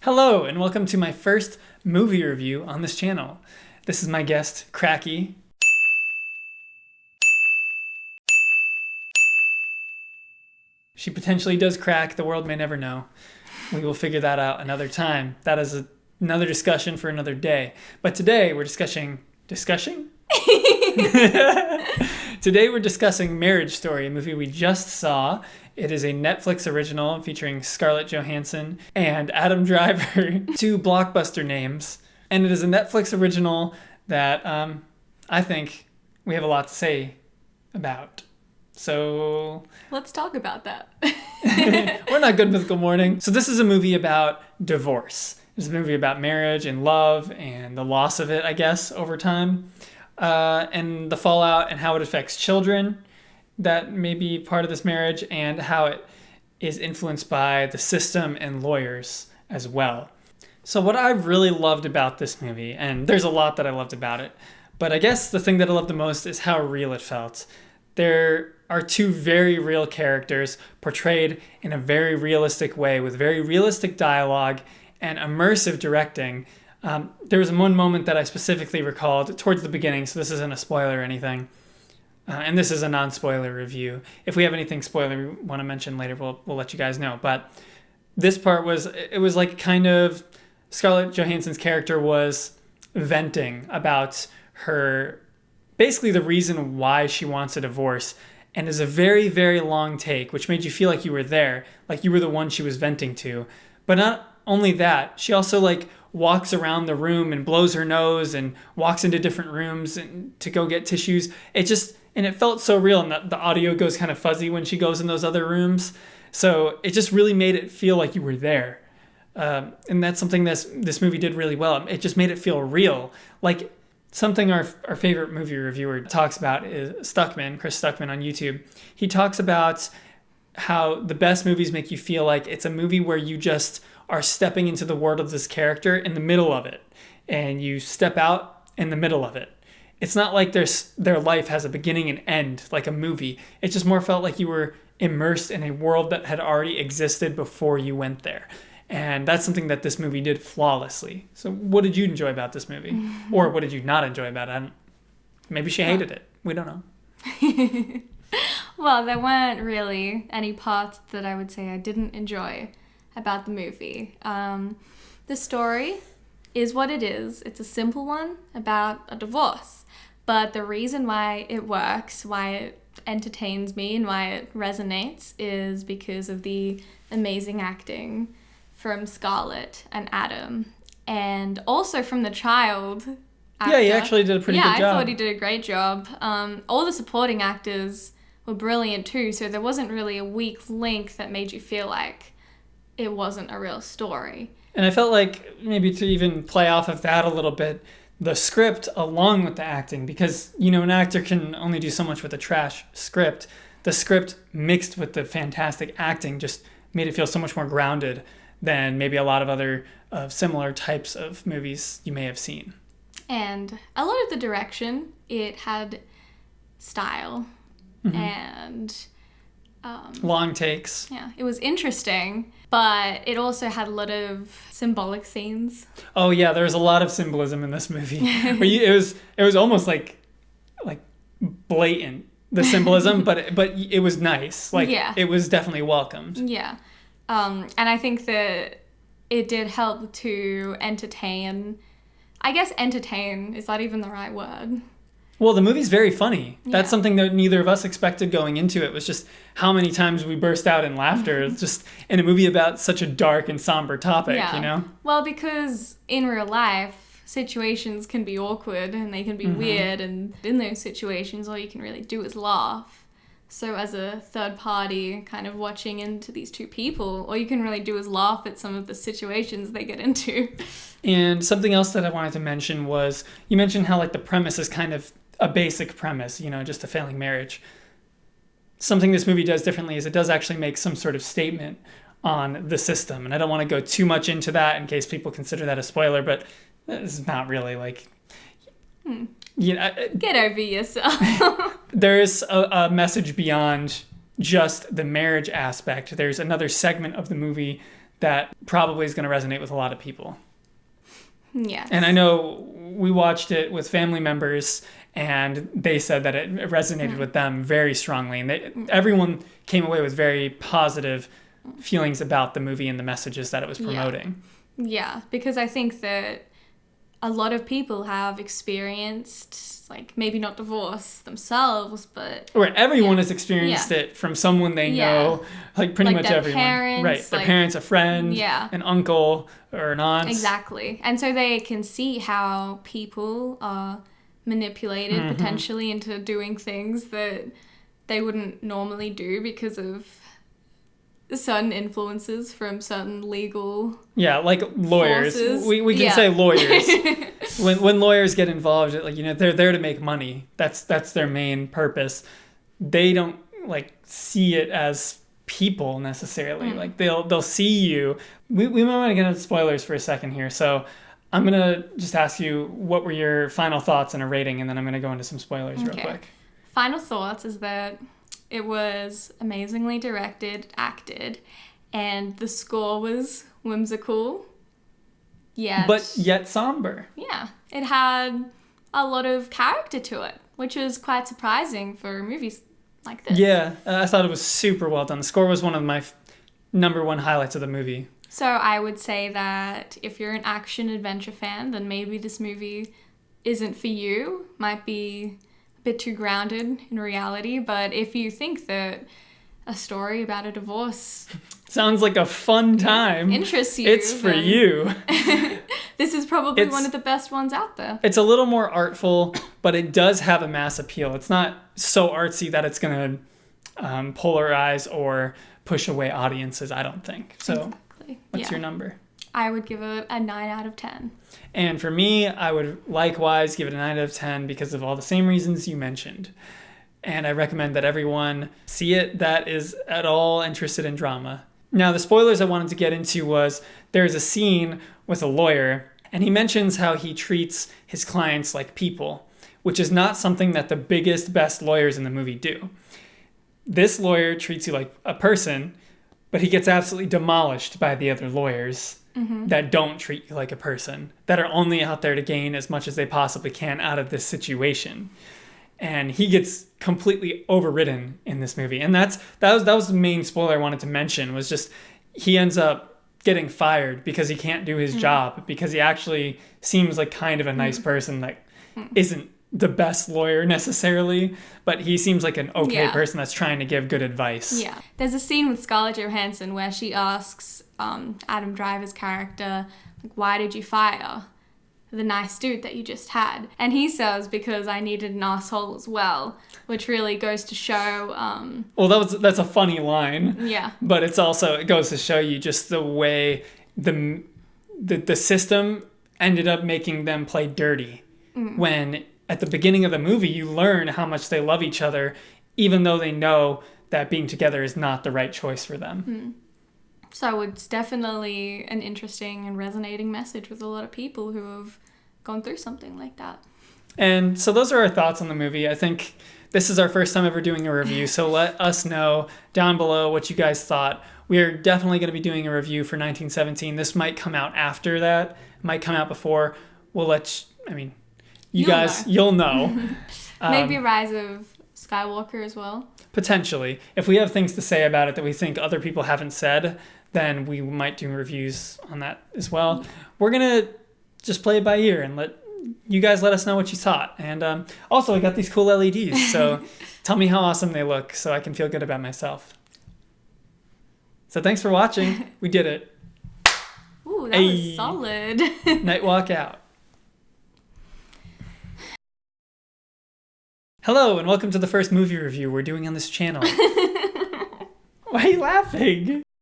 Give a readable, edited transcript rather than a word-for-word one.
Hello, and welcome to my first movie review on this channel. This is my guest, Cracky. She potentially does crack, the world may never know. We will figure that out another time. That is another discussion for another day. But today we're discussing... Today we're discussing Marriage Story, a movie we just saw. It is a Netflix original featuring Scarlett Johansson and Adam Driver, two blockbuster names. And it is a Netflix original that I think we have a lot to say about. So... let's talk about that. We're not Good Mythical Morning. So this is a movie about divorce. It's a movie about marriage and love and the loss of it, I guess, over time. And the fallout and how it affects children that may be part of this marriage and how it is influenced by the system and lawyers as well. So what I really loved about this movie, and there's a lot that I loved about it, but I guess the thing that I loved the most is how real it felt. There are two very real characters portrayed in a very realistic way with very realistic dialogue and immersive directing. There was one moment that I specifically recalled towards the beginning, so this isn't a spoiler or anything. And this is a non-spoiler review. If we have anything spoiler we want to mention later, we'll let you guys know. But this part was like kind of Scarlett Johansson's character was venting about her, basically the reason why she wants a divorce. And is a very, very long take, which made you feel like you were there, like you were the one she was venting to. But not only that, she also walks around the room and blows her nose and walks into different rooms and to go get tissues. And it felt so real, and the audio goes kind of fuzzy when she goes in those other rooms. So it just really made it feel like you were there. And that's something this movie did really well. It just made it feel real. Like something our favorite movie reviewer talks about is Chris Stuckman on YouTube. He talks about how the best movies make you feel like it's a movie where you just are stepping into the world of this character in the middle of it. And you step out in the middle of it. It's not like their life has a beginning and end, like a movie. It just more felt like you were immersed in a world that had already existed before you went there. And that's something that this movie did flawlessly. So what did you enjoy about this movie? Or what did you not enjoy about it? Maybe she hated it. We don't know. Well, there weren't really any parts that I would say I didn't enjoy about the movie. The story is what it is. It's a simple one about a divorce. But the reason why it works, why it entertains me and why it resonates is because of the amazing acting from Scarlett and Adam. And also from the child actor. Yeah, he actually did a pretty good job. Yeah, I thought he did a great job. All the supporting actors were brilliant too, so there wasn't really a weak link that made you feel like it wasn't a real story. And I felt like maybe to even play off of that a little bit, the script along with the acting, because, an actor can only do so much with a trash script. The script mixed with the fantastic acting just made it feel so much more grounded than maybe a lot of other similar types of movies you may have seen. And a lot of the direction, it had style and... long takes. Yeah, it was interesting, but it also had a lot of symbolic scenes. Oh yeah, there was a lot of symbolism in this movie. It was almost like blatant, the symbolism, but it was nice. It was definitely welcomed. Yeah. And I think that it did help to entertain. I guess entertain, is that even the right word? Well, the movie's very funny. Yeah. That's something that neither of us expected going into it, was just how many times we burst out in laughter just in a movie about such a dark and somber topic, Well, because in real life, situations can be awkward and they can be weird, and in those situations, all you can really do is laugh. So as a third party kind of watching into these two people, all you can really do is laugh at some of the situations they get into. And something else that I wanted to mention was, you mentioned how the premise is kind of a basic premise, just a failing marriage. Something this movie does differently is it does actually make some sort of statement on the system. And I don't want to go too much into that in case people consider that a spoiler, but it's not really Get over yourself. There is a message beyond just the marriage aspect. There's another segment of the movie that probably is going to resonate with a lot of people. Yeah. And I know we watched it with family members, and they said that it resonated with them very strongly. And everyone came away with very positive feelings about the movie and the messages that it was promoting. Yeah, because I think that a lot of people have experienced, like, maybe not divorce themselves, but... Or everyone has experienced it from someone they know, like pretty much their everyone. Parents, right, their parents, a friend, an uncle, or an aunt. Exactly. And so they can see how people are manipulated potentially into doing things that they wouldn't normally do because of certain influences from certain legal like lawyers forces. We can say lawyers. when lawyers get involved, like, you know, they're there to make money. That's their main purpose. They don't like see it as people necessarily. Like they'll see you. We might want to get into spoilers for a second here, so I'm gonna just ask you what were your final thoughts and a rating, and then I'm gonna go into some spoilers real quick. Final thoughts is that it was amazingly directed, acted, and the score was whimsical, but yet somber. Yeah, it had a lot of character to it, which is quite surprising for movies like this. Yeah, I thought it was super well done. The score was one of my number one highlights of the movie. So I would say that if you're an action-adventure fan, then maybe this movie isn't for you. Might be bit too grounded in reality, but if you think that a story about a divorce sounds like a fun time, interests you, it's for you. This is probably one of the best ones out there. It's a little more artful, but it does have a mass appeal. It's not so artsy that it's going to polarize or push away audiences, I don't think. So exactly. What's your number? I would give it a 9 out of 10. And for me, I would likewise give it a 9 out of 10 because of all the same reasons you mentioned. And I recommend that everyone see it that is at all interested in drama. Now, the spoilers I wanted to get into was there's a scene with a lawyer, and he mentions how he treats his clients like people, which is not something that the biggest, best lawyers in the movie do. This lawyer treats you like a person, but he gets absolutely demolished by the other lawyers that don't treat you like a person, that are only out there to gain as much as they possibly can out of this situation. And he gets completely overridden in this movie. And that was the main spoiler I wanted to mention, was just he ends up getting fired because he can't do his job, because he actually seems like kind of a nice person that isn't the best lawyer necessarily, but he seems like an okay person that's trying to give good advice. Yeah. There's a scene with Scarlett Johansson where she asks Adam Driver's character, like, why did you fire the nice dude that you just had? And he says, because I needed an asshole as well, which really goes to show... well, that's a funny line. Yeah. But it goes to show you just the way the system ended up making them play dirty. When at the beginning of the movie, you learn how much they love each other, even though they know that being together is not the right choice for them. So it's definitely an interesting and resonating message with a lot of people who have gone through something like that. And so those are our thoughts on the movie. I think this is our first time ever doing a review, so let us know down below what you guys thought. We are definitely going to be doing a review for 1917. This might come out after that. It might come out before. You'll know. Maybe Rise of Skywalker as well. Potentially. If we have things to say about it that we think other people haven't said, then we might do reviews on that as well. We're going to just play it by ear and let you guys let us know what you thought. And also, I got these cool LEDs, so tell me how awesome they look so I can feel good about myself. So thanks for watching. We did it. Ooh, that was solid. Nightwalk out. Hello, and welcome to the first movie review we're doing on this channel. Why are you laughing?